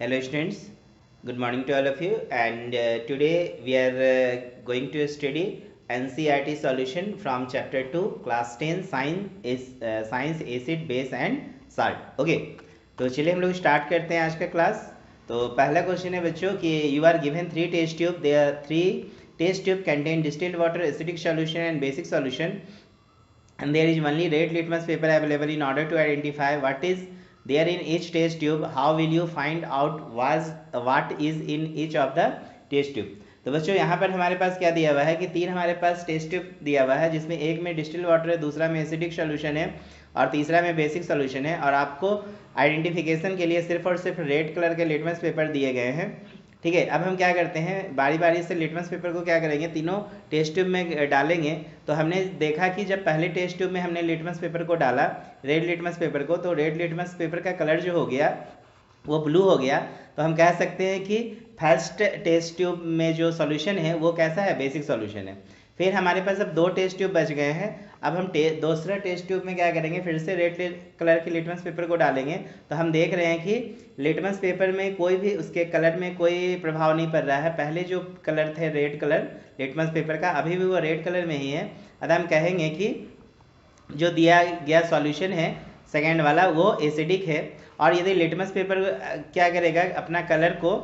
Hello students, good morning to all of you, and today we are going to study NCERT solution from chapter 2 class 10 science acid base and salt. Okay, तो चलिए हम लोग start करते हैं आज का class. तो पहला क्वेश्चन है बच्चों कि you are given 3 test tube, they are 3 test tube contain distilled water, acidic solution and basic solution, and there is only red litmus paper available. In order to identify what is there in each test tube, how will you find out what is in each of the test tube? तो बच्चों यहाँ पर हमारे पास क्या दिया हुआ है कि 3 हमारे पास टेस्ट ट्यूब दिया हुआ है, जिसमें एक में डिस्टिल्ड वाटर है, दूसरा में एसिडिक सॉल्यूशन है और तीसरा में बेसिक सॉल्यूशन है। और आपको आइडेंटिफिकेशन के लिए सिर्फ और सिर्फ रेड कलर के लिटमस पेपर दिए गए हैं। ठीक है, अब हम क्या करते हैं, बारी बारी से लिटमस पेपर को क्या करेंगे, तीनों टेस्ट ट्यूब में डालेंगे। तो हमने देखा कि जब पहले टेस्ट ट्यूब में हमने लिटमस पेपर को डाला, रेड लिटमस पेपर को, तो रेड लिटमस पेपर का कलर जो हो गया वो ब्लू हो गया। तो हम कह सकते हैं कि फर्स्ट टेस्ट ट्यूब में जो सॉल्यूशन है वो कैसा है, बेसिक सॉल्यूशन है। फिर हमारे पास अब 2 टेस्ट ट्यूब बच गए हैं। अब हम दूसरा टेस्ट ट्यूब में क्या करेंगे, फिर से रेड कलर के लिटमस पेपर को डालेंगे। तो हम देख रहे हैं कि लिटमस पेपर में कोई भी उसके कलर में कोई प्रभाव नहीं पड़ रहा है। पहले जो कलर थे रेड कलर लिटमस पेपर का, अभी भी वो रेड कलर में ही है। अतः हम कहेंगे कि जो दिया गया सॉल्यूशन है सेकेंड वाला वो एसिडिक है। और यदि लिटमस पेपर क्या करेगा, अपना कलर को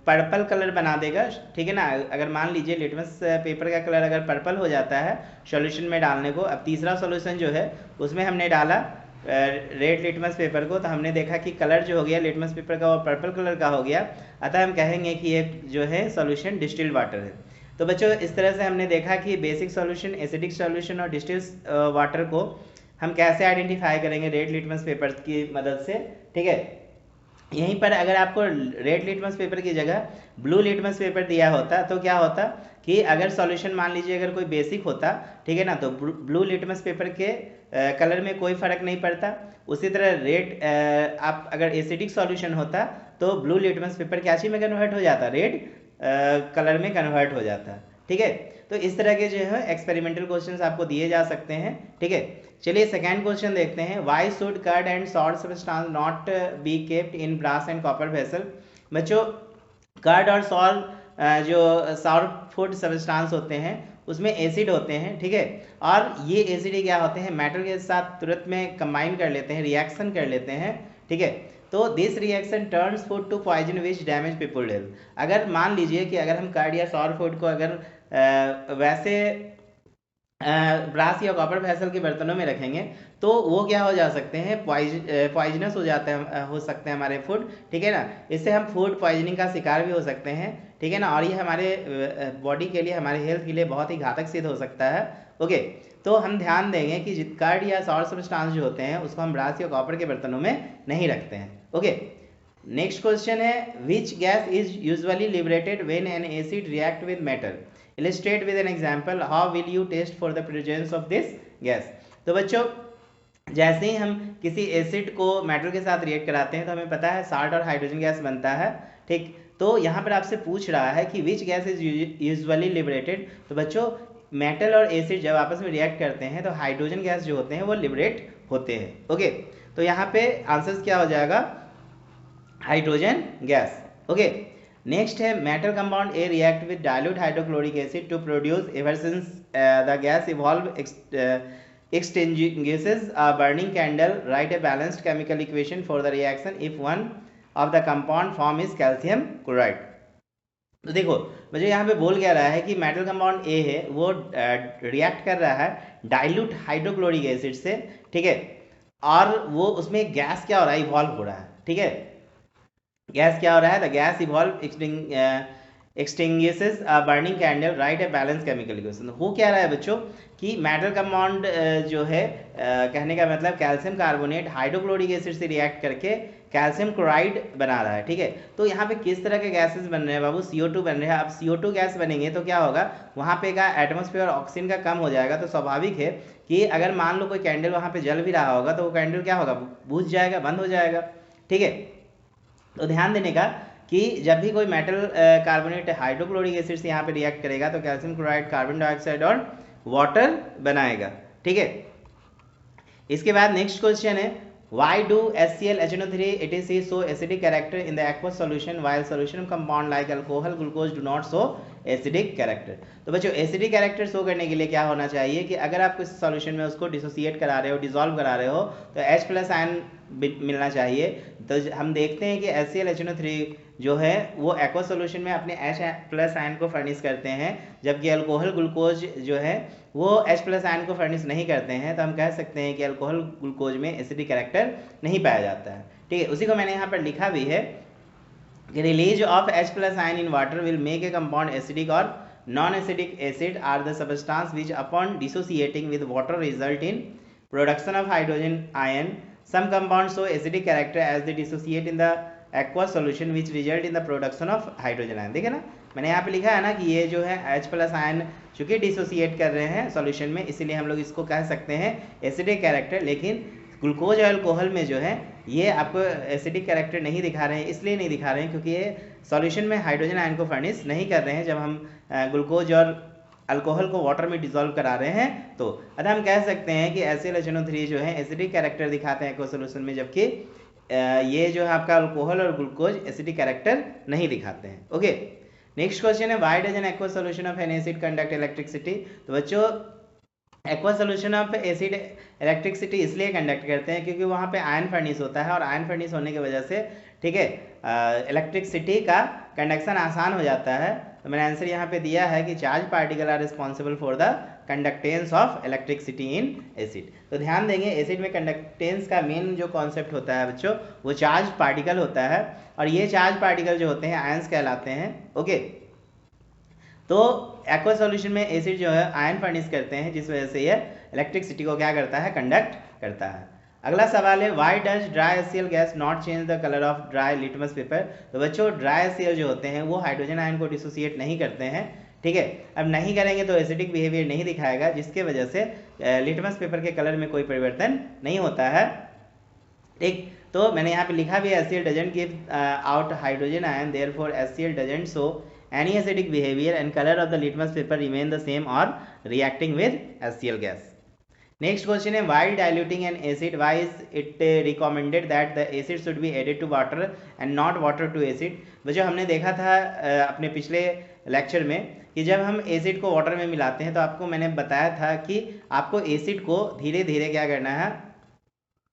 पर्पल कलर बना देगा, ठीक है ना। अगर मान लीजिए लिटमस पेपर का कलर अगर पर्पल हो जाता है सॉल्यूशन में डालने को, अब तीसरा सॉल्यूशन जो है उसमें हमने डाला रेड लिटमस पेपर को, तो हमने देखा कि कलर जो हो गया लिटमस पेपर का वो पर्पल कलर का हो गया। अतः हम कहेंगे कि ये जो है सॉल्यूशन डिस्टिल्ड वाटर है। तो बच्चों इस तरह से हमने देखा कि बेसिक सॉल्यूशन, एसिडिक सॉल्यूशन और डिस्टिल्ड वाटर को हम कैसे आइडेंटिफाई करेंगे रेड लिटमस पेपर की मदद से। ठीक है, यहीं पर अगर आपको रेड लिटमस पेपर की जगह ब्लू लिटमस पेपर दिया होता तो क्या होता कि अगर सॉल्यूशन मान लीजिए अगर कोई बेसिक होता, ठीक है ना, तो ब्लू लिटमस पेपर के कलर में कोई फर्क नहीं पड़ता। उसी तरह रेड आप अगर एसिडिक सॉल्यूशन होता तो ब्लू लिटमस पेपर क्या चीज में कन्वर्ट हो जाता, रेड कलर में कन्वर्ट हो जाता। ठीक है, तो इस तरह के जो है एक्सपेरिमेंटल क्वेश्चंस आपको दिए जा सकते हैं। ठीक है, चलिए सेकेंड क्वेश्चन देखते हैं। Why should curd and salt substance not be kept in brass and copper vessel? बच्चों कर्ड और सॉल्ट जो सॉर फूड सब्सटेंस होते हैं उसमें एसिड होते हैं, ठीक है। और ये एसिड क्या होते हैं, मेटल के साथ तुरंत में कंबाइन कर लेते हैं, रिएक्शन कर लेते हैं, ठीक है। तो this reaction turns food to poison which damage people health. अगर मान लीजिए कि अगर हम कर्ड या सॉर फूड को अगर वैसे ब्रास या कॉपर वेसल के बर्तनों में रखेंगे तो वो क्या हो जा सकते हैं, पॉइजनस हो जाते हैं, हो सकते हैं हमारे फूड, ठीक है ना। इससे हम फूड पॉइजनिंग का शिकार भी हो सकते हैं, ठीक है ना। और ये हमारे बॉडी के लिए, हमारे हेल्थ के लिए बहुत ही घातक सिद्ध हो सकता है। ओके, तो हम ध्यान देंगे कि कर्ड या सॉल्ट सब्सटेंस जो होते हैं उसको हम ब्रास या कॉपर के बर्तनों में नहीं रखते हैं। ओके, नेक्स्ट क्वेश्चन है, which gas is usually liberated when an acid react with metal? Illustrate with an example. How will you test for the presence of this gas? तो बच्चों जैसे ही हम किसी एसिड को मेटल के साथ रिएक्ट कराते हैं तो हमें पता है साल्ट और हाइड्रोजन गैस बनता है, ठीक। तो यहाँ पर आपसे पूछ रहा है कि which gas is usually liberated. तो बच्चों मेटल और एसिड जब आपस में रिएक्ट करते हैं तो हाइड्रोजन गैस जो होते हैं वो लिबरेट होते हैं। ओके, तो यहाँ पे आंसर क्या हो जाएगा, हाइड्रोजन गैस। ओके, नेक्स्ट है metal compound A react with dilute hydrochloric acid to produce effervescence the gas evolve extinguishes a burning candle. Write a balanced chemical equation for the reaction if one of the compound form is calcium chloride. तो देखो मुझे यहाँ पे बोल क्या रहा है कि मेटल कंपाउंड ए है वो रिएक्ट कर रहा है डाइल्यूट हाइड्रोक्लोरिक एसिड से, ठीक है। और वो उसमें गैस क्या हो रहा है, इवॉल्व हो रहा है, ठीक है। गैस क्या हो रहा है, the gas evolve extinguishes a burning candle. Write a balanced chemical equation. हो क्या रहा है बच्चों कि मेटल कंपाउंड जो है कहने का मतलब कैल्शियम कार्बोनेट हाइड्रोक्लोरिक एसिड से रिएक्ट करके कैल्शियम क्लोराइड बना रहा है, ठीक है। तो यहाँ पे किस तरह के गैसेस बन रहे हैं बाबू, CO2 बन रहे हैं। अब CO2 गैस बनेंगे तो क्या होगा, वहाँ पे का एटमोस्फेयर ऑक्सीजन का कम हो जाएगा। तो स्वाभाविक है कि अगर मान लो कोई कैंडल वहाँ पे जल भी रहा होगा तो वो कैंडल क्या होगा, बुझ जाएगा, बंद हो जाएगा, ठीक है। तो ध्यान देने का कि जब भी कोई मेटल कार्बोनेट हाइड्रोक्लोरिक एसिड से यहाँ पे रिएक्ट करेगा तो कैल्शियम क्लोराइड कार्बन डाइऑक्साइड और वाटर बनाएगा, ठीक है। इसके बाद नेक्स्ट क्वेश्चन है, Why do HCl it is so acidic character in the aqueous solution while solution compound like alcohol glucose do not show acidic character? तो बच्चों एसिडिक कैरेक्टर शो करने के लिए क्या होना चाहिए कि अगर आप किसी सॉल्यूशन में उसको डिसोसिएट करा रहे हो, डिसॉल्व करा रहे हो, तो H+ आयन मिलना चाहिए। तो हम देखते हैं कि HCl जो है वो एक्वा सॉल्यूशन में अपने H+ आयन को फर्निश करते हैं, जबकि अल्कोहल ग्लूकोज जो है वो H+ आयन को फर्निश नहीं करते हैं। तो हम कह सकते हैं कि अल्कोहल ग्लूकोज में एसिडिक कैरेक्टर नहीं पाया जाता है। ठीक है, उसी को मैंने यहाँ पर लिखा भी है कि release of H+ ion in water will make a compound acidic और non-acidic acid are the substance which upon dissociating with water result in production of hydrogen ion. Some compounds show acidic character as they dissociate in the aqueous solution which result in the production of hydrogen ion. देखे ना, मैंने यहाँ पे लिखा है ना कि ये जो है H+ आयन चूंकि डिसोसिएट कर रहे हैं सॉल्यूशन में, इसीलिए हम लोग इसको कह सकते हैं एसिडिक कैरेक्टर। लेकिन ग्लूकोज और अल्कोहल में जो है ये आपको एसिडिक कैरेक्टर नहीं दिखा रहे हैं, इसलिए नहीं दिखा रहे हैं क्योंकि ये सॉल्यूशन में हाइड्रोजन आयन को फर्निश नहीं कर रहे हैं जब हम ग्लूकोज और अल्कोहल को वाटर में डिसॉल्व करा रहे हैं। तो अतः हम कह सकते हैं कि HCl जो है एसिडिक कैरेक्टर दिखाते हैं एक्वा सॉल्यूशन में, जबकि ये जो है आपका अल्कोहल और ग्लूकोज एसिडिक कैरेक्टर नहीं दिखाते हैं। ओके, नेक्स्ट क्वेश्चन है why does N aqua solution of N acid conduct electricity? तो बच्चों aqua solution of acid electricity इसलिए कंडक्ट करते हैं क्योंकि वहाँ पे आयन फर्निश होता है, और आयन फर्निश होने की वजह से ठीक है इलेक्ट्रिसिटी का कंडक्शन आसान हो जाता है। तो मैंने आंसर यहाँ पे दिया है कि charge particle are responsible for the conductance of electricity in acid. तो ध्यान देंगे एसिड में कंडक्टेंस का मेन जो कॉन्सेप्ट होता है बच्चों वो चार्ज पार्टिकल होता है, और ये चार्ज पार्टिकल जो होते हैं आयंस कहलाते हैं। ओके, तो एक्वा सॉल्यूशन में एसिड जो है आयन फर्निश करते हैं, जिस वजह से ये इलेक्ट्रिसिटी को क्या करता है, कंडक्ट करता है। अगला सवाल है why does dry HCl gas not change the colour of dry litmus paper? तो बच्चों ड्राई HCl जो होते हैं वो हाइड्रोजन आयन को डिसोसिएट नहीं करते हैं। ठीक है, अब नहीं करेंगे तो एसिडिक बिहेवियर नहीं दिखाएगा, जिसके वजह से लिटमस पेपर के कलर में कोई परिवर्तन नहीं होता है। ठीक, तो मैंने यहाँ पे लिखा भी HCl doesn't give out hydrogen ion, therefore HCl doesn't show any acidic behavior and color of the litmus paper remain the same or reacting with HCl gas. Next question है while diluting an acid why is it recommended that the acid should be added to water and not water to acid? बच्चों हमने देखा था अपने पिछले lecture में कि जब हम एसिड को वाटर में मिलाते हैं तो आपको मैंने बताया था कि आपको एसिड को धीरे धीरे क्या करना है,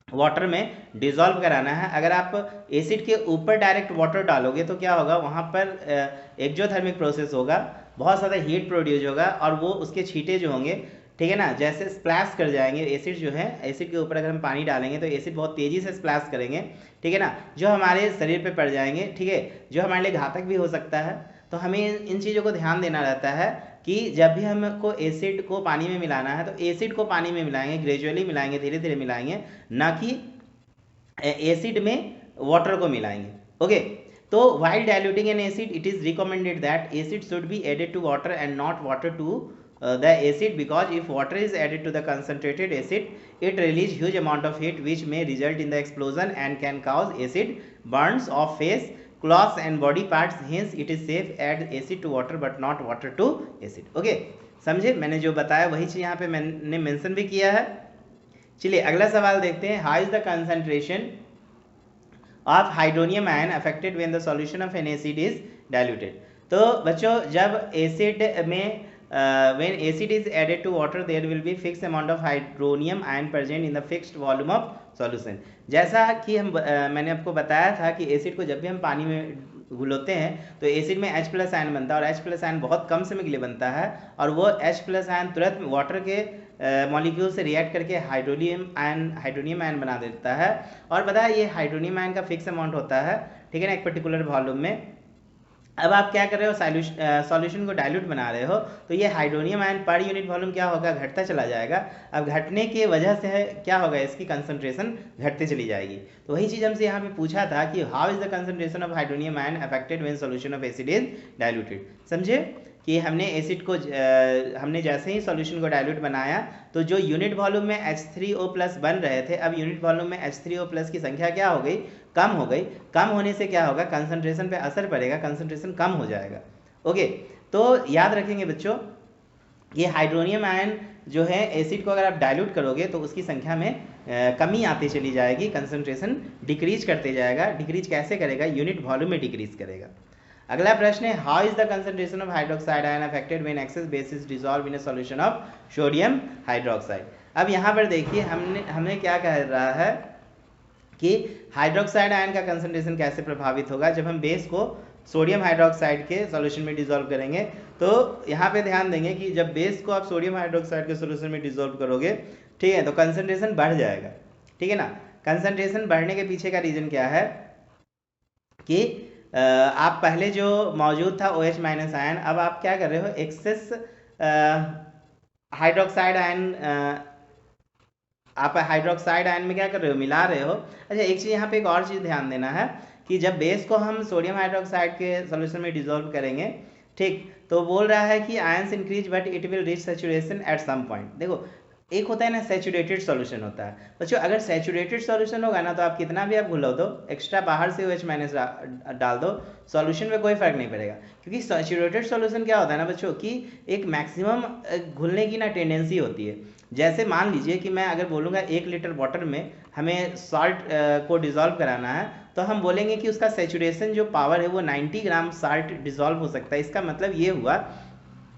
वाटर में डिसॉल्व कराना है। अगर आप एसिड के ऊपर डायरेक्ट वाटर डालोगे तो क्या होगा, वहाँ पर एक्सोथर्मिक प्रोसेस होगा, बहुत ज़्यादा हीट प्रोड्यूस होगा और वो उसके छींटे जो होंगे ठीक है ना, जैसे स्प्लैश कर जाएंगे। एसिड जो है, एसिड के ऊपर अगर हम पानी डालेंगे तो एसिड बहुत तेज़ी से स्प्लैश करेंगे ठीक है ना, जो हमारे शरीर पे पड़ जाएंगे। ठीक है, जो हमारे लिए घातक भी हो सकता है। तो हमें इन चीज़ों को ध्यान देना रहता है कि जब भी हमको एसिड को पानी में मिलाना है तो एसिड को पानी में मिलाएंगे, ग्रेजुअली मिलाएंगे, धीरे धीरे मिलाएंगे, ना कि एसिड में वाटर को मिलाएंगे। ओके, तो while diluting an acid it is recommended that acid should be added to water and not water to the acid, because if water is added to the concentrated acid it release huge amount of heat which may result in the explosion and can cause acid burns of face, cloths and body parts. Hence it is safe add acid to water but not water to acid. Okay, समझे, मैंने जो बताया वही चीज़ यहाँ पे मैंने mention भी किया है। चलिए अगला सवाल देखते हैं how is the concentration of hydronium ion affected when the solution of N acid is diluted? तो बच्चों जब एसिड में when acid is added to water there will be fixed amount of hydronium ion present in the fixed volume of solution. जैसा कि मैंने आपको बताया था कि एसिड को जब भी हम पानी में घुलोते हैं तो एसिड में H+ आयन बनता है, और H+ आयन बहुत कम समय के लिए बनता है, और वो H+ आयन तुरंत वाटर के मॉलिक्यूल से रिएक्ट करके हाइड्रोनियम आयन बना देता है। और पता है ये हाइड्रोनियम आयन का फिक्स अमाउंट होता है ठीक है ना, एक पर्टिकुलर वॉल्यूम में। अब आप क्या कर रहे हो, सॉल्यूशन को डाइल्यूट बना रहे हो तो ये hydronium ion per unit volume क्या होगा, घटता चला जाएगा। अब घटने की वजह से क्या होगा, इसकी कंसंट्रेशन घटती चली जाएगी। तो वही चीज़ हमसे यहाँ पे पूछा था कि how is the concentration of hydronium ion affected when solution of acid is diluted? समझे कि हमने एसिड को हमने जैसे ही सॉल्यूशन को डाइल्यूट बनाया तो जो यूनिट वॉल्यूम में H3O+ बन रहे थे, अब यूनिट वॉल्यूम में H3O+ की संख्या क्या हो गई, कम हो गई। कम होने से क्या होगा, कंसंट्रेशन पे असर पड़ेगा, कंसंट्रेशन कम हो जाएगा। ओके, तो याद रखेंगे बच्चों ये हाइड्रोनियम आयन जो है एसिड को अगर आप डाइल्यूट करोगे तो उसकी संख्या में कमी आती चली जाएगी, कंसंट्रेशन डिक्रीज करते जाएगा। डिक्रीज कैसे करेगा? यूनिट वॉल्यूम में डिक्रीज करेगा। अगला प्रश्न है, how is the concentration of hydroxide ion affected when excess base is dissolve in a solution of sodium hydroxide. अब यहाँ पर देखिए हमने क्या कह रहा है कि हाइड्रोक्साइड आयन का कंसंट्रेशन कैसे प्रभावित होगा जब हम बेस को सोडियम हाइड्रोक्साइड के सॉल्यूशन में डिसॉल्व करेंगे। तो यहाँ पे ध्यान देंगे कि जब बेस को आप सोडियम हाइड्रोक्साइड के सॉल्यूशन में डिसॉल्व करोगे, ठीक है, तो कंसंट्रेशन बढ़ जाएगा, ठीक है ना। कंसंट्रेशन बढ़ने के पीछे का रीजन क्या है कि आप पहले जो मौजूद था OH माइनस आयन, अब आप क्या कर रहे हो, एक्सेस हाइड्रोक्साइड आयन आप हाइड्रोक्साइड आयन में क्या कर रहे हो, मिला रहे हो। अच्छा, एक चीज़ यहाँ पे, एक और चीज़ ध्यान देना है कि जब बेस को हम सोडियम हाइड्रोक्साइड के सॉल्यूशन में डिसॉल्व करेंगे, ठीक, तो बोल रहा है कि ions increase but it will reach saturation at some point. देखो, एक होता है ना सैचुरेटेड सॉल्यूशन होता है बच्चों। अगर सैचुरेटेड सॉल्यूशन होगा ना, तो आप कितना भी आप घुलो दो, एक्स्ट्रा बाहर से OH माइनस डाल दो, सॉल्यूशन में कोई फर्क नहीं पड़ेगा। क्योंकि सैचुरेटेड सॉल्यूशन क्या होता है ना बच्चों कि एक मैक्सिमम घुलने की ना टेंडेंसी होती है। जैसे मान लीजिए कि मैं अगर बोलूँगा 1 लीटर वाटर में हमें सॉल्ट को डिसॉल्व कराना है, तो हम बोलेंगे कि उसका सैचुरेशन जो पावर है वो 90 ग्राम सॉल्ट डिसॉल्व हो सकता है। इसका मतलब ये हुआ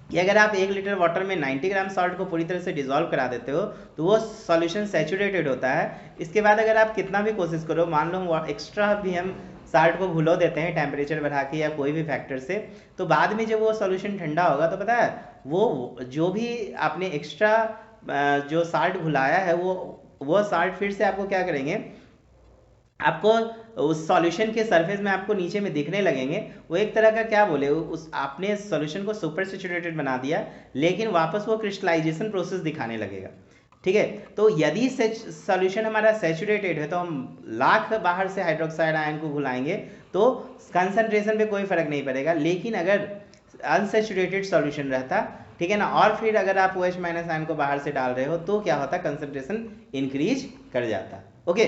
कि अगर आप 1 लीटर वाटर में 90 ग्राम सॉल्ट को पूरी तरह से डिसॉल्व करा देते हो तो वो सॉल्यूशन सैचुरेटेड होता है। इसके बाद अगर आप कितना भी कोशिश करो, मान लो एक्स्ट्रा भी हम सॉल्ट को घुलो देते हैं टेम्परेचर बढ़ा के या कोई भी फैक्टर से, तो बाद में जब वो सॉल्यूशन ठंडा होगा तो पता है वो जो भी आपने एक्स्ट्रा जो सॉल्ट घुलाया है वो सॉल्ट फिर से आपको क्या करेंगे, आपको उस सॉल्यूशन के सरफेस में आपको नीचे में दिखने लगेंगे। वो एक तरह का क्या बोले, उस आपने सॉल्यूशन को सुपर सैचुरेटेड बना दिया, लेकिन वापस वो क्रिस्टलाइजेशन प्रोसेस दिखाने लगेगा, ठीक है। तो यदि सॉल्यूशन हमारा सैचुरेटेड है तो हम लाख बाहर से हाइड्रोक्साइड आयन को घुलाएंगे तो कंसंट्रेशन पे कोई फर्क नहीं पड़ेगा। लेकिन अगर अनसैचुरेटेड सॉल्यूशन रहता, ठीक है ना, और फिर अगर आप OH माइनस आयन को बाहर से डाल रहे हो तो क्या होता, कंसंट्रेशन इंक्रीज कर जाता। ओके,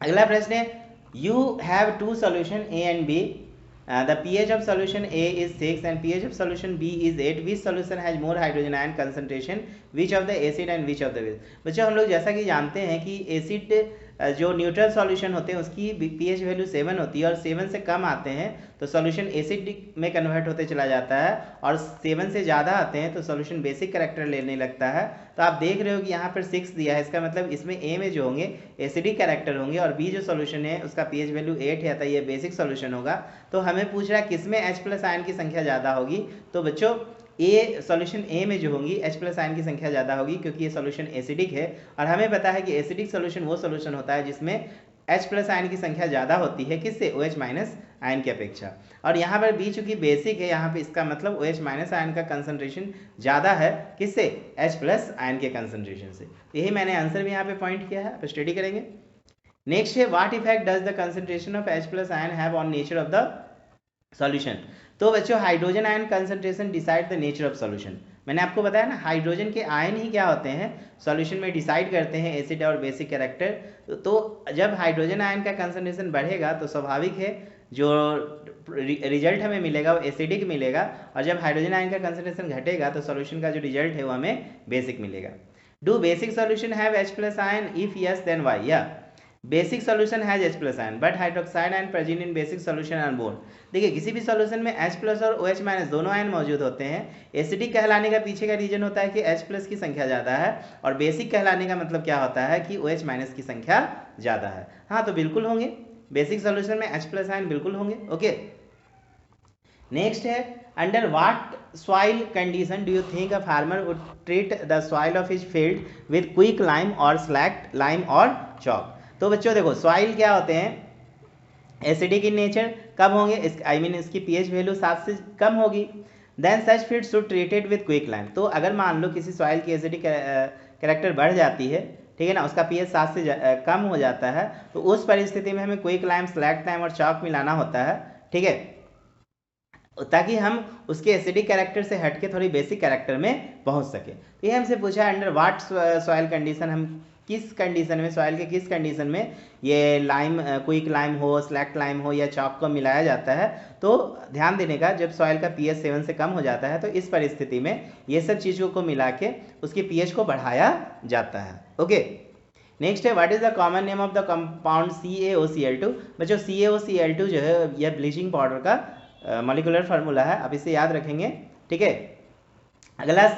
अगला प्रश्न है, you have 2 solution A and B. The pH of solution A is 6 and pH of solution B is 8. Which solution has more hydrogen ion concentration? Which of the acid and which of the base? बच्चों, हम लोग जैसा कि जानते हैं कि acid जो neutral solution होते हैं उसकी pH वैल्यू 7 होती है, और 7 से कम आते हैं तो सॉल्यूशन एसिडिक में कन्वर्ट होते चला जाता है, और 7 से ज़्यादा आते हैं तो सॉल्यूशन बेसिक कैरेक्टर लेने लगता है। तो आप देख रहे हो कि यहाँ पर 6 दिया है, इसका मतलब इसमें A में जो होंगे एसिडिक कैरेक्टर होंगे, और B जो सॉल्यूशन है उसका pH वैल्यू 8 है, तो ये बेसिक सॉल्यूशन होगा। तो हमें पूछ रहा है किसमें H+ आयन की संख्या ज़्यादा होगी। तो बच्चों सॉल्यूशन A में जो होंगी H+ आयन की संख्या ज़्यादा होगी, क्योंकि ये सॉल्यूशन एसिडिक है, और हमें पता है कि एसिडिक सॉल्यूशन वो सॉल्यूशन होता है जिसमें H+ आयन की संख्या ज़्यादा होती है, किससे, OH माइनस आयन की अपेक्षा। और यहाँ पर B चूंकि बेसिक है, यहाँ पे इसका मतलब OH माइनस आयन का कंसंट्रेशन ज़्यादा है, किससे, H+ आयन के कंसंट्रेशन से। यही मैंने आंसर भी यहाँ पे पॉइंट किया है, आप स्टडी करेंगे। नेक्स्ट है, what effect does the concentration of H+ ion have on nature of the solution. तो बच्चों, hydrogen ion concentration decide the nature of solution. मैंने आपको बताया ना, हाइड्रोजन के आयन ही क्या होते हैं, सॉल्यूशन में डिसाइड करते हैं एसिड और बेसिक कैरेक्टर। तो जब हाइड्रोजन आयन का कंसंट्रेशन बढ़ेगा तो स्वाभाविक है जो रिजल्ट हमें मिलेगा वो एसिडिक मिलेगा, और जब हाइड्रोजन आयन का कंसंट्रेशन घटेगा तो सॉल्यूशन का जो रिजल्ट है वो हमें बेसिक मिलेगा। Do basic solution have H+ ion? If yes then why? या basic solution has H+ ion but hydroxide ion present in basic solution are board. देखिए, किसी भी सॉल्यूशन में H+ और OH माइनस दोनों आयन मौजूद होते हैं। एसिडिक कहलाने का पीछे का रीजन होता है कि H+ की संख्या ज़्यादा है, और बेसिक कहलाने का मतलब क्या होता है कि OH माइनस की संख्या ज़्यादा है। हाँ, तो बिल्कुल होंगे, बेसिक सॉल्यूशन में H+ आयन बिल्कुल होंगे। ओके, नेक्स्ट है, under what soil condition do you think a farmer would treat the soil of his field with quick lime और स्लैक्ड लाइम और चॉक। तो बच्चों देखो, सॉइल क्या होते हैं, एसिडिक इन नेचर, कब होंगे, इसकी pH वैल्यू 7 से कम होगी। Then such field should treated with quick lime. तो अगर मान लो किसी सॉइल की एसिडिक कैरेक्टर बढ़ जाती है, ठीक है ना, उसका pH 7 से कम हो जाता है, तो उस परिस्थिति में हमें क्विक लाइम, स्लैक्ड लाइम और चॉक मिलाना होता है, ठीक है, ताकि हम उसके एसिडिक कैरेक्टर से हटके थोड़ी बेसिक कैरेक्टर में पहुंच सके। तो ये हमसे पूछा है, अंडर व्हाट सॉइल कंडीशन, हम किस कंडीशन में, सॉइल के किस कंडीशन में ये लाइम, क्विक लाइम हो, स्लैक्ड लाइम हो या चॉक को मिलाया जाता है। तो ध्यान देने का, जब सॉइल का pH 7 से कम हो जाता है तो इस परिस्थिति में ये सब चीज़ों को मिला के उसकी pH को बढ़ाया जाता है। ओके, नेक्स्ट है what is the common name of the compound CaOCl2। बच्चों CaOCl2 जो है यह ब्लीचिंग पाउडर का मॉलिक्यूलर फार्मूला है, आप इसे याद रखेंगे, ठीक है। अगला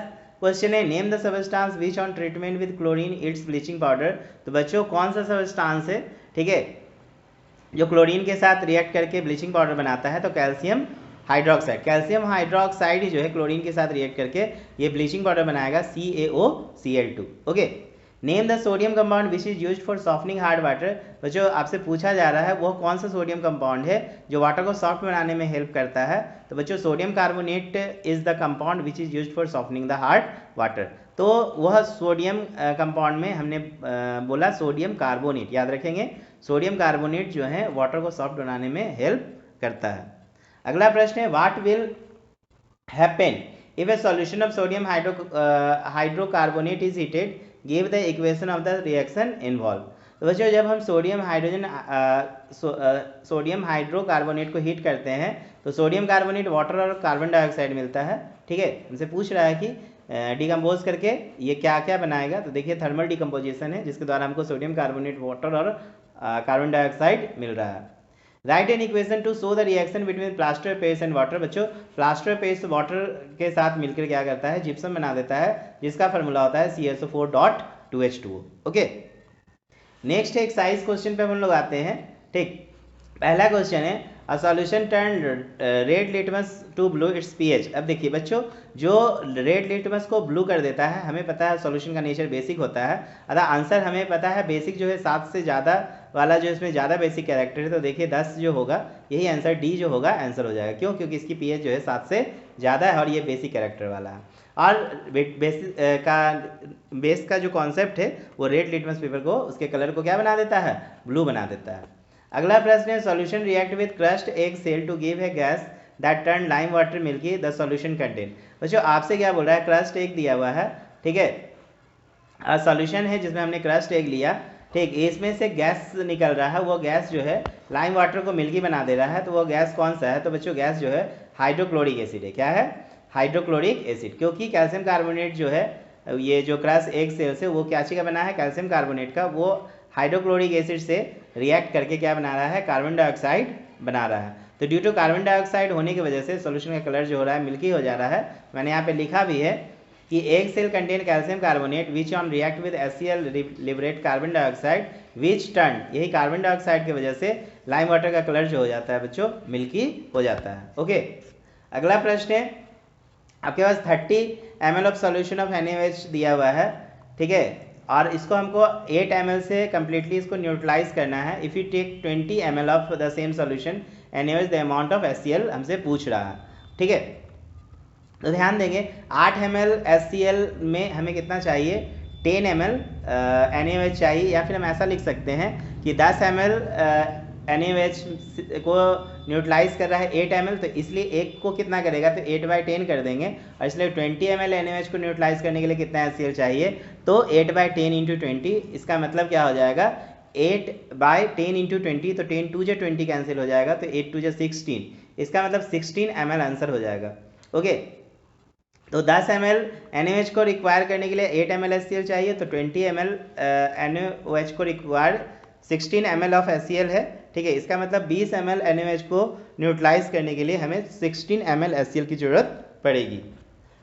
क्वेश्चन है name the substance which on treatment with chlorine it's bleaching powder. तो बच्चों कौन सा सबस्टांस है, ठीक है, जो क्लोरीन के साथ रिएक्ट करके ब्लीचिंग पाउडर बनाता है? तो कैल्शियम हाइड्रोक्साइड। कैल्शियम हाइड्रोक्साइड ही जो है क्लोरीन के साथ रिएक्ट करके ये ब्लीचिंग पाउडर बनाएगा CaOCl2। Okay. Name the sodium compound which is used for softening hard water. बच्चों आपसे पूछा जा रहा है वो कौन सा सोडियम कंपाउंड है जो वाटर को सॉफ्ट बनाने में हेल्प करता है? तो बच्चों sodium carbonate is the compound which is used for softening the hard water. तो वह सोडियम कंपाउंड में हमने बोला सोडियम कार्बोनेट, याद रखेंगे सोडियम कार्बोनेट जो है वाटर को सॉफ्ट बनाने में हेल्प करता है। अगला प्रश्न है what will happen if A solution of sodium hydrocarbonate is heated, give the equation of the reaction involve. तो बच्चों जब हम सोडियम हाइड्रोकार्बोनेट को हीट करते हैं तो सोडियम कार्बोनेट वाटर और कार्बन डाइऑक्साइड मिलता है, ठीक है। हमसे पूछ रहा है कि डिकम्पोज करके ये क्या क्या बनाएगा? तो देखिए थर्मल डिकम्पोजिशन है जिसके द्वारा हमको सोडियम कार्बोनेट वाटर और कार्बन डाइऑक्साइड मिल रहा है। Right an equation two show the reaction between plaster paste and water. बच्चों प्लास्टर पेस्ट वाटर के साथ मिलकर क्या करता है? जिप्सम बना देता है, जिसका फॉर्मूला होता है CSO4.2H2O। Okay. Next exercise question पे हम लोग आते हैं, ठीक। पहला क्वेश्चन है a solution turn red litmus to blue its pH। अब देखिए बच्चों जो रेड लिटमस को ब्लू कर देता है, हमें पता है सॉल्यूशन का नेचर बेसिक होता है, अतः आंसर हमें पता है बेसिक जो है 7 से ज़्यादा वाला जो इसमें ज़्यादा बेसिक कैरेक्टर है, तो देखिए 10 जो होगा यही आंसर D जो होगा आंसर हो जाएगा। क्यों? क्योंकि इसकी pH जो है 7 से ज़्यादा है और ये बेसिक कैरेक्टर वाला है। और बेस का जो कॉन्सेप्ट है वो रेड लिटमस पेपर को उसके कलर को क्या बना देता है? ब्लू बना देता है। अगला प्रश्न है solution react with crushed egg shell to give a gas that turn lime water milky the solution contain. बच्चों आपसे क्या बोल रहा है? क्रश्ड एग दिया हुआ है, ठीक है, सॉल्यूशन है जिसमें हमने क्रश्ड एग लिया, ठीक, इसमें से गैस निकल रहा है, वो गैस जो है लाइम वाटर को मिल्की बना दे रहा है। तो वो गैस कौन सा है? तो बच्चों गैस जो है हाइड्रोक्लोरिक एसिड है। क्या है? Hydrochloric acid. क्योंकि कैल्शियम कार्बोनेट जो है ये जो क्रश एग सेल से वो क्या चीज़ का बना है? कैल्शियम कार्बोनेट का। वो हाइड्रोक्लोरिक एसिड से रिएक्ट करके क्या बना रहा है? कार्बन डाइऑक्साइड बना रहा है। तो ड्यू टू कार्बन डाइऑक्साइड होने की वजह से सोल्यूशन का कलर जो हो रहा है मिल्की हो जा रहा है। मैंने यहाँ पे लिखा भी है कि egg shell contain calcium carbonate which on react with HCl liberate carbon dioxide which turn, यही कार्बन डाइऑक्साइड की वजह से लाइम वाटर का कलर जो हो जाता है बच्चों मिल्की हो जाता है। ओके। अगला प्रश्न है आपके पास 30 ml of solution of NaOH दिया हुआ है, ठीक है, और इसको हमको 8 ml से कम्प्लीटली इसको न्यूट्रलाइज करना है। If you take 20 ml of the same solution NaOH the amount of HCl हमसे पूछ रहा है, ठीक है। तो ध्यान देंगे 8 ml HCl में हमें कितना चाहिए? 10 ml NaOH चाहिए, या फिर हम ऐसा लिख सकते हैं कि 10 ml NaOH को न्यूट्रलाइज कर रहा है 8 ml, तो इसलिए एक को कितना करेगा? तो 8/10 कर देंगे, और इसलिए 20 ml NaOH को न्यूट्रलाइज करने के लिए कितना HCl चाहिए? तो 8/10 × 20, इसका मतलब क्या हो जाएगा? 8/10 × 20, तो 10 2 20 कैंसिल हो जाएगा, तो 8 2 16, इसका मतलब 16 ml आंसर हो जाएगा। ओके। तो 10 ml NaOH को रिक्वायर करने के लिए 8 ml HCl चाहिए, तो 20 ml NaOH को रिक्वायर 16 ml ऑफ HCl है, ठीक है। इसका मतलब 20 ml NaOH को न्यूट्रलाइज करने के लिए हमें 16 ml HCl की जरूरत पड़ेगी।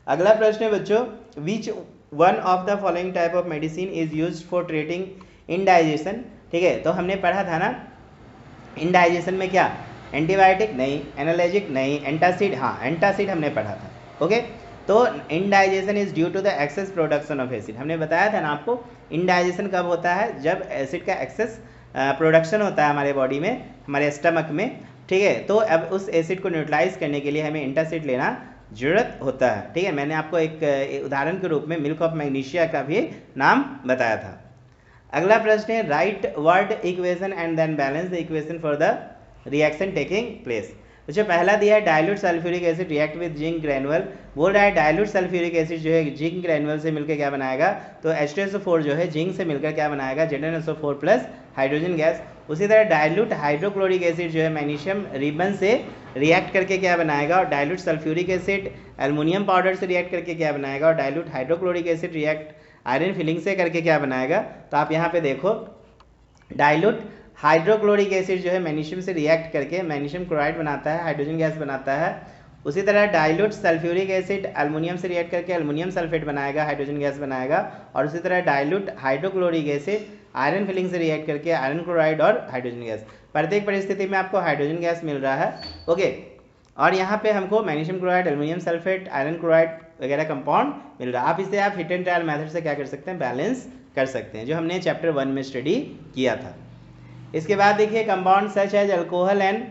अगला प्रश्न है बच्चों which one of the following type of medicine is used for treating indigestion, ठीक है। तो हमने पढ़ा था ना इनडाइजेशन में क्या? एंटीबायोटिक नहीं, एनाल्जेसिक नहीं, एंटासिड, हाँ एंटासिड हमने पढ़ा था। ओके। तो indigestion is due to the excess production of acid. हमने बताया था ना आपको इनडाइजेशन कब होता है? जब एसिड का एक्सेस प्रोडक्शन होता है हमारे बॉडी में, हमारे स्टमक में, ठीक है। तो अब उस एसिड को न्यूट्रलाइज करने के लिए हमें एंटासिड लेना जरूरत होता है, ठीक है। मैंने आपको एक उदाहरण के रूप में मिल्क ऑफ मैग्नीशिया का भी नाम बताया था। अगला प्रश्न है write word equation and then balance the equation for the reaction taking place. जो पहला दिया है dilute sulphuric acid react with zinc granule, बोल रहा है डाइल्यूट सल्फ्यूरिक एसिड जो है जिंक ग्रैनुअल से मिलकर क्या बनाएगा? तो H2SO4 जो है जिंक से मिलकर क्या बनाएगा? ZnSO4 plus hydrogen gas. उसी तरह डाइल्यूट हाइड्रोक्लोरिक एसिड जो है मैग्नीशियम रिबन से रिएक्ट करके क्या बनाएगा? और dilute sulphuric acid aluminium powder से रिएक्ट करके क्या बनाएगा? और dilute hydrochloric acid react iron filling से करके क्या बनाएगा, तो आप यहाँ पे देखो डाइल्यूट हाइड्रोक्लोरिक एसिड जो है मैग्नीशियम से रिएक्ट करके मैग्नीशियम क्लोराइड बनाता है, हाइड्रोजन गैस बनाता है। उसी तरह डाइल्यूट सल्फ्यूरिक एसिड एल्युमिनियम से रिएक्ट करके एल्युमिनियम सल्फेट बनाएगा, हाइड्रोजन गैस बनाएगा। और उसी तरह dilute hydrochloric acid iron filling से रिएक्ट करके आयरन क्लोराइड और हाइड्रोजन गैस। प्रत्येक परिस्थिति में आपको हाइड्रोजन गैस मिल रहा है, ओके। और यहाँ पे हमको magnesium chloride, aluminium sulphate, iron chloride वगैरह कंपाउंड मिल रहा है। आप इसे हिट एंड ट्रायल मेथड से क्या कर सकते हैं, बैलेंस कर सकते हैं, जो हमने चैप्टर 1 में स्टडी किया था। इसके बाद देखिए compound such as alcohol and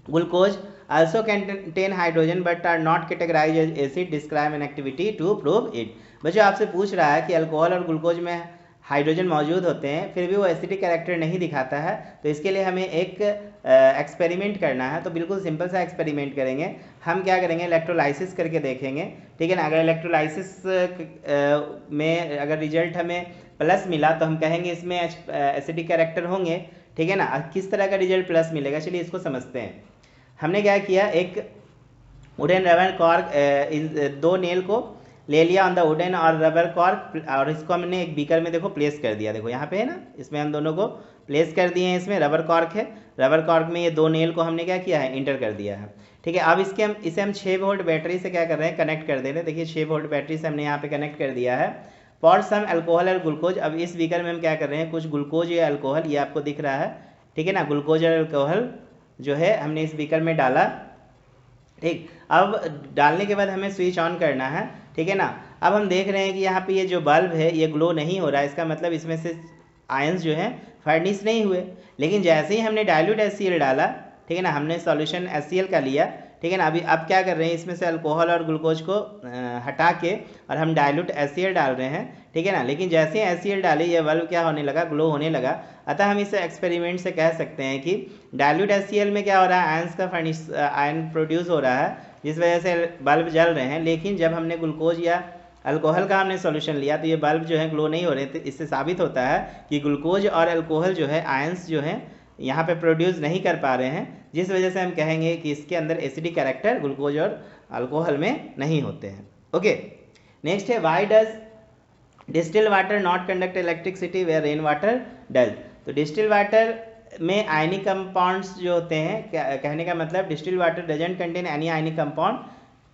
glucose also contain hydrogen but are not categorized as acid, describe an activity to prove it। बच्चों आपसे पूछ रहा है कि अल्कोहल और ग्लूकोज में हाइड्रोजन मौजूद होते हैं फिर भी वो एसिडिक कैरेक्टर नहीं दिखाता है, तो इसके लिए हमें एक एक्सपेरिमेंट करना है। तो बिल्कुल सिंपल सा एक्सपेरिमेंट करेंगे। हम क्या करेंगे, इलेक्ट्रोलाइसिस करके देखेंगे, ठीक है ना। अगर इलेक्ट्रोलाइसिस में अगर रिजल्ट हमें प्लस मिला तो हम कहेंगे इसमें एसिडिक कैरेक्टर होंगे, ठीक है ना। किस तरह का रिजल्ट प्लस मिलेगा, चलिए इसको समझते हैं। हमने क्या किया, एक वुडन रबर कॉर्क, 2 नेल को ले लिया ऑन द वुडन और रबर कॉर्क, और इसको हमने एक बीकर में देखो प्लेस कर दिया। देखो यहाँ पे है ना, इसमें हम दोनों को प्लेस कर दिए हैं। इसमें रबर कॉर्क है, रबर कॉर्क में ये 2 नेल को हमने क्या किया है, इंटर कर दिया है, ठीक है। अब इसे हम 6 वोल्ट बैटरी से क्या कर रहे हैं, कनेक्ट कर दे रहे हैं। देखिए 6 वोल्ट बैटरी से हमने यहाँ पे कनेक्ट कर दिया है। फॉर सम अल्कोहल और ग्लूकोज, अब इस बीकर में हम क्या कर रहे हैं, कुछ ग्लूकोज या अल्कोहल, ये आपको दिख रहा है, ठीक है ना। ग्लूकोज और अल्कोहल जो है हमने इस बीकर में डाला, ठीक। अब डालने के बाद हमें स्विच ऑन करना है, ठीक है ना। अब हम देख रहे हैं कि यहाँ पे ये जो बल्ब है ये ग्लो नहीं हो रहा है, इसका मतलब इसमें से आयंस जो है फर्निश नहीं हुए। लेकिन जैसे ही हमने डाइल्यूट HCl डाला, ठीक है ना, हमने सॉल्यूशन HCl का लिया, ठीक है ना। अब क्या कर रहे हैं, इसमें से अल्कोहल और ग्लूकोज को हटा के और हम डाइल्यूट HCl डाल रहे हैं, ठीक है ना। लेकिन जैसे ही HCl डाले ये बल्ब क्या होने लगा, ग्लो होने लगा। अतः हम इस एक्सपेरिमेंट से कह सकते हैं कि डाइल्यूट HCl में क्या हो रहा है, आयंस का फर्निश आयन प्रोड्यूस हो रहा है, जिस वजह से बल्ब जल रहे हैं। लेकिन जब हमने ग्लूकोज या अल्कोहल का हमने सॉल्यूशन लिया तो ये बल्ब जो है ग्लो नहीं हो रहे थे। इससे साबित होता है कि ग्लूकोज और अल्कोहल जो है आयंस जो है यहाँ पे प्रोड्यूस नहीं कर पा रहे हैं, जिस वजह से हम कहेंगे कि इसके अंदर एसिडिक कैरेक्टर ग्लूकोज और अल्कोहल में नहीं होते हैं, ओके। नेक्स्ट है, why does distil water not conduct electricity where rain water does. तो डिस्टिल वाटर में आयनिक कंपाउंड्स जो होते हैं, कहने का मतलब distil water doesn't contain any ionic compound,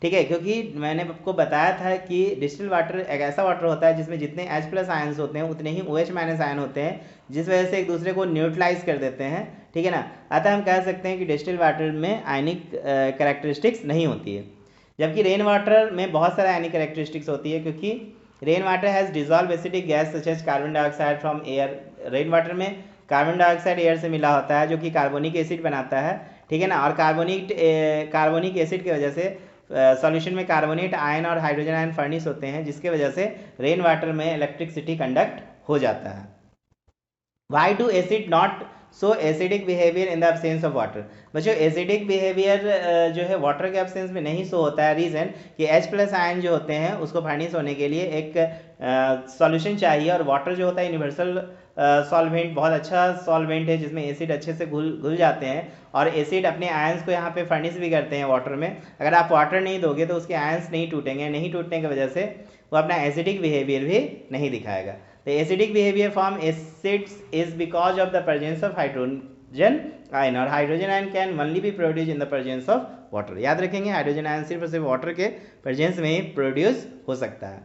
ठीक है। क्योंकि मैंने आपको बताया था कि डिस्टिल वाटर एक ऐसा वाटर होता है जिसमें जितने H+ आयंस होते हैं उतने ही OH- आयन होते हैं, जिस वजह से एक दूसरे को न्यूट्रलाइज कर देते हैं, ठीक है ना। अतः हम कह सकते हैं कि डिस्टिल वाटर में आयनिक कैरेक्टरिस्टिक्स नहीं होती है, जबकि रेन वाटर में बहुत सारे आयनिक कैरेक्टरिस्टिक्स होती है, क्योंकि rain water has dissolve acidic gas such as carbon dioxide from air. Rain water में कार्बन डाइऑक्साइड एयर से मिला होता है जो कि कार्बोनिक एसिड बनाता है, ठीक है ना। और कार्बोनिक एसिड की वजह से सॉल्यूशन में कार्बोनेट आयन और हाइड्रोजन आयन फर्निश होते हैं, जिसके वजह से रेन वाटर में इलेक्ट्रिसिटी कंडक्ट हो जाता है। Why do acid not so acidic behaviour in the absence of water. बच्चों एसिडिक बिहेवियर जो है वाटर के एब्सेंस में नहीं शो होता है। रीज़न कि H+ आयन जो होते हैं उसको फर्निश होने के लिए एक सॉल्यूशन चाहिए, और वाटर जो होता है यूनिवर्सल सॉल्वेंट, बहुत अच्छा सॉल्वेंट है जिसमें एसिड अच्छे से घुल जाते हैं, और एसिड अपने आयंस को यहाँ पे फर्निश भी करते हैं वाटर में। अगर आप वाटर नहीं दोगे तो उसके आयंस नहीं टूटेंगे, नहीं टूटने की वजह से वो अपना एसिडिक बिहेवियर भी नहीं दिखाएगा। The acidic behavior from acids is because of the presence of hydrogen ion, और hydrogen ion can only be produced in the presence of water। याद रखेंगे हाइड्रोजन आयन सिर्फ और सिर्फ वाटर के प्रेजेंस में ही प्रोड्यूस हो सकता है।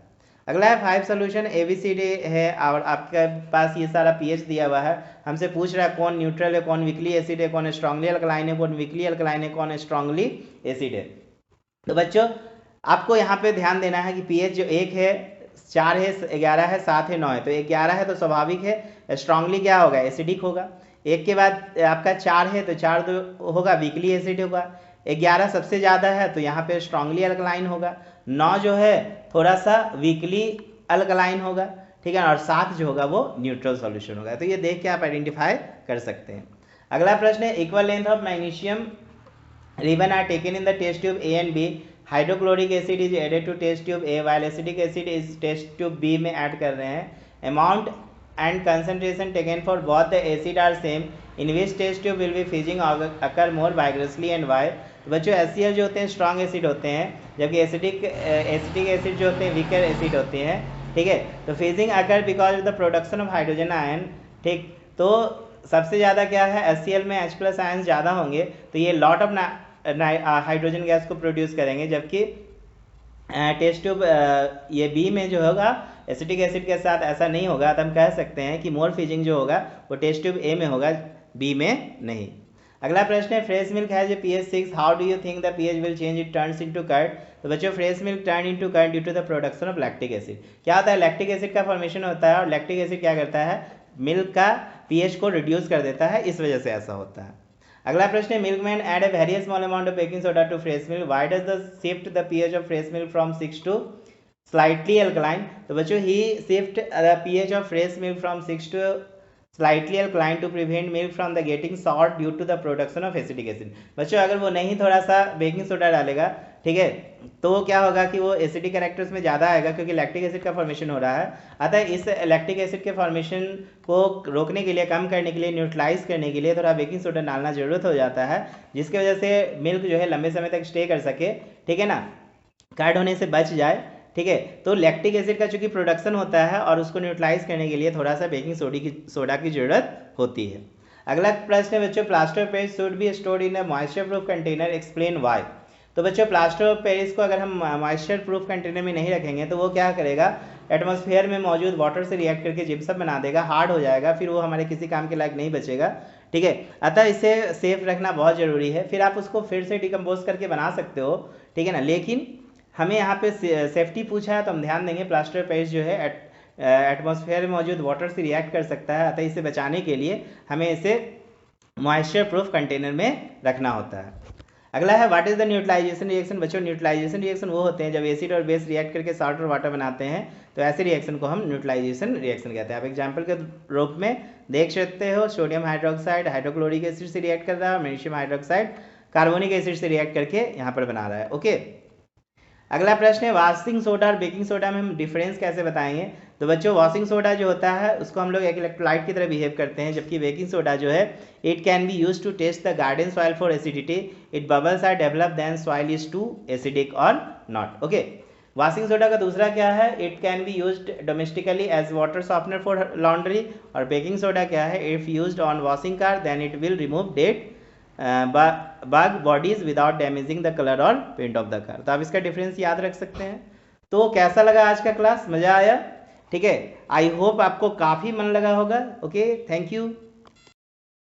अगला है 5 सोल्यूशन ABCD है, और आपके पास ये सारा pH दिया हुआ है। हमसे पूछ रहा है कौन न्यूट्रल है, कौन वीकली एसिड है, कौन स्ट्रांगली अल्कलाइन है, कौन वीकली अल्कलाइन है, कौन स्ट्रांगली एसिड है। तो बच्चों आपको यहाँ पे ध्यान देना है कि pH जो 1 है, 4 है, 11 है, 7 है, 9 है। तो 11 है तो स्वाभाविक है स्ट्रांगली क्या होगा, एसिडिक होगा। 1 के बाद आपका 4 है तो 4 तो होगा वीकली एसिड होगा। 11 सबसे ज़्यादा है तो यहाँ पे स्ट्रांगली अल्कलाइन होगा। 9 जो है थोड़ा सा वीकली अल्कलाइन होगा, ठीक है। और 7 जो होगा वो न्यूट्रल सॉल्यूशन होगा। तो ये देख के आप आइडेंटिफाई कर सकते हैं। अगला प्रश्न है, equal length of magnesium ribbon are taken in the test tube A and B। Hydrochloric acid is added to test tube A while acidic acid is test tube B में ऐड कर रहे हैं। Amount and concentration taken for both the acid are same, in which test tube will be fizzing occur more vigorously and why. तो बच्चों HCl जो होते हैं strong acid होते हैं, जबकि एसिडिक एसिड जो होते हैं वीकर एसिड होते हैं, ठीक है। तो fizzing occur because of the production of hydrogen ion, ठीक। तो सबसे ज़्यादा क्या है, HCl में H+ आयन ज़्यादा होंगे तो ये लॉट ऑफ हाइड्रोजन गैस को प्रोड्यूस करेंगे, जबकि टेस्ट ट्यूब ये बी में जो होगा एसिटिक एसिड के साथ ऐसा नहीं होगा। तो हम कह सकते हैं कि मोल फिजिंग जो होगा वो टेस्ट ट्यूब ए में होगा, बी में नहीं। अगला प्रश्न है fresh milk has a pH 6, how do you think the pH will change, it turns into curd. तो बच्चों fresh milk turn into curd due to the production of lactic acid. क्या होता है, लैक्टिक एसिड का formation होता है और lactic acid क्या करता है, मिल्क का pH को रिड्यूस कर देता है, इस वजह से ऐसा होता है। अगला प्रश्न है milkman add a very small amount of baking soda to fresh milk, why does the shift the pH of fresh milk from 6 to slightly alkaline. तो बच्चों he shift the pH of fresh milk from 6 to slightly alkaline to prevent milk from the getting salt due to the production of acetic acid. बच्चों अगर वो नहीं थोड़ा सा baking soda डालेगा, ठीक है, तो क्या होगा कि वो एसिडिक कैरेक्टर्स में ज़्यादा आएगा क्योंकि लैक्टिक एसिड का फॉर्मेशन हो रहा है। अतः इस लैक्टिक एसिड के फॉर्मेशन को रोकने के लिए, कम करने के लिए, न्यूट्रलाइज करने के लिए थोड़ा बेकिंग सोडा डालना जरूरत हो जाता है, जिसकी वजह से मिल्क जो है लंबे समय तक स्टे कर सके, ठीक है ना, कर्ड होने से बच जाए, ठीक है। तो लैक्टिक एसिड का चूंकि प्रोडक्शन होता है और उसको न्यूट्रलाइज करने के लिए थोड़ा सा बेकिंग सोडा की जरूरत होती है। अगला प्रश्न है बच्चों plaster of Paris should be stored in a moisture proof container, explain why. तो बच्चों प्लास्टर ऑफ पेरिस को अगर हम मॉइस्चर प्रूफ कंटेनर में नहीं रखेंगे तो वो क्या करेगा, एटमॉस्फेयर में मौजूद वाटर से रिएक्ट करके जिप्सम बना देगा, हार्ड हो जाएगा, फिर वो हमारे किसी काम के लायक नहीं बचेगा, ठीक है। अतः इसे सेफ रखना बहुत ज़रूरी है। फिर आप उसको फिर से डिकम्पोज करके बना सकते हो, ठीक है ना, लेकिन हमें यहाँ पे सेफ्टी पूछा है तो हम ध्यान देंगे प्लास्टर ऑफ पेरिस जो है एटमॉस्फेयर में मौजूद वाटर से रिएक्ट कर सकता है, अतः इसे बचाने के लिए हमें इसे मॉइस्चर प्रूफ कंटेनर में रखना होता है। अगला है what is the neutralisation reaction. बच्चों न्यूट्रलाइजेशन रिएक्शन वो होते हैं जब एसिड और बेस रिएक्ट करके सॉल्ट और वाटर बनाते हैं, तो ऐसे रिएक्शन को हम न्यूट्रलाइजेशन रिएक्शन कहते हैं। आप एग्जांपल के रूप में देख सकते हो, सोडियम हाइड्रोक्साइड हाइड्रोक्लोरिक एसिड से रिएक्ट कर रहा है, मैग्नीशियम हाइड्रोक्साइड कार्बोनिक एसिड से रिएक्ट करके यहाँ पर बना रहा है, ओके। अगला प्रश्न है वॉशिंग सोडा और बेकिंग सोडा में हम डिफरेंस कैसे बताएंगे। तो बच्चों वॉशिंग सोडा जो होता है उसको हम लोग एक इलेक्ट्रोलाइट की तरह बिहेव करते हैं, जबकि बेकिंग सोडा जो है it can be use to test the garden soil for acidity, it bubbles are develop then soil is too acidic और नॉट, ओके। वॉशिंग सोडा का दूसरा क्या है, it can be used domestically as water softener for laundry, और baking soda क्या है, if used on washing car then it will remove dead bug bodies without damaging the colour और paint of the car. तो आप इसका difference याद रख सकते हैं। तो कैसा लगा आज का क्लास, मजा आया, ठीक है। आई होप आपको काफ़ी मन लगा होगा, ओके, थैंक यू।